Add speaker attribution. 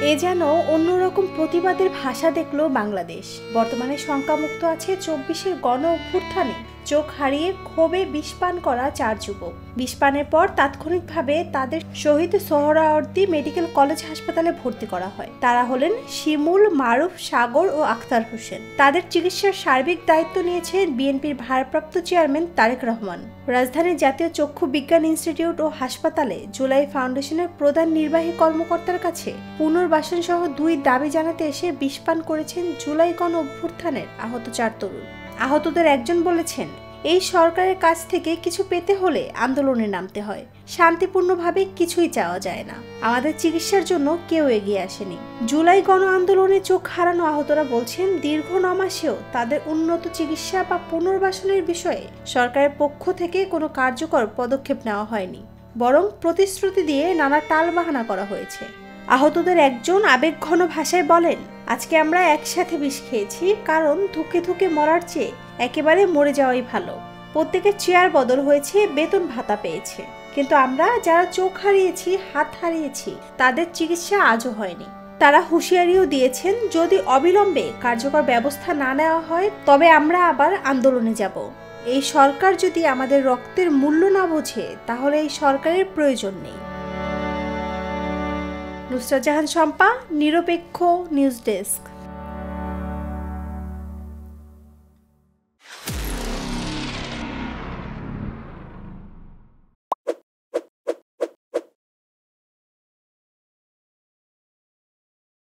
Speaker 1: এ যেন অন্যরকম প্রতিবাদের ভাষা দেখলো বাংলাদেশ। বর্তমানে শঙ্কামুক্ত আছে 24-এর গণ অভ্যুত্থানে চোখ হারিয়ে ক্ষোভে বিষপান করা 4 যুবক। বিষপানের পর তাৎক্ষণিকভাবে তাদের শহীদ সোহরাওয়ার্দী মেডিকেল কলেজ হাসপাতালে ভর্তি করা হয়। তারা হলেন শিমুল, মারুফ, সাগর ও আখতার হোসেন। তাদের চিকিৎসার সার্বিক দায়িত্ব নিয়েছেন বিএনপির ভারপ্রাপ্ত চেয়ারম্যান তারেক রহমান। রাজধানীর জাতীয় চক্ষু বিজ্ঞান ইনস্টিটিউট ও হাসপাতালে জুলাই ফাউন্ডেশনের প্রধান নির্বাহী কর্মকর্তার কাছে পুনর্বাসন সহ 2 দাবি জানাতে এসে বিষপান করেছেন জুলাই গণ অভ্যুত্থানের আহত 4 তরুণ। আহতদের একজন বলেছেন, এই সরকারের কাছ থেকে কিছু পেতে হলে আন্দোলনে নামতে হয়, শান্তিপূর্ণভাবে কিছুই চাওয়া যায় না। আমাদের চিকিৎসার জন্য কেউ এগিয়ে আসেনি। জুলাই গণ আন্দোলনে চোখ হারানো আহতরা বলছেন, দীর্ঘ 9 মাসেও তাদের উন্নত চিকিৎসা বা পুনর্বাসনের বিষয়ে সরকারের পক্ষ থেকে কোনো কার্যকর পদক্ষেপ নেওয়া হয়নি, বরং প্রতিশ্রুতি দিয়ে নানা টালবাহানা করা হয়েছে। আহতদের একজন আবেগঘন ভাষায় বলেন, আজকে আমরা একসাথে বিষ খেয়েছি, কারণ ধুকে ধুকে মরার চেয়ে একেবারে মরে যাওয়াই ভালো। প্রত্যেকের চেয়ার বদল হয়েছে, বেতন ভাতা পেয়েছে, কিন্তু আমরা যারা চোখ হারিয়েছি, হাত হারিয়েছি, তাদের চিকিৎসা আজও হয়নি। তারা হুঁশিয়ারিও দিয়েছেন, যদি অবিলম্বে কার্যকর ব্যবস্থা না নেওয়া হয় তবে আমরা আবার আন্দোলনে যাব। এই সরকার যদি আমাদের রক্তের মূল্য না বোঝে তাহলে এই সরকারের প্রয়োজন নেই। নুসরাত জাহান শম্পা, নিরপেক্ষ নিউজ ডেস্ক।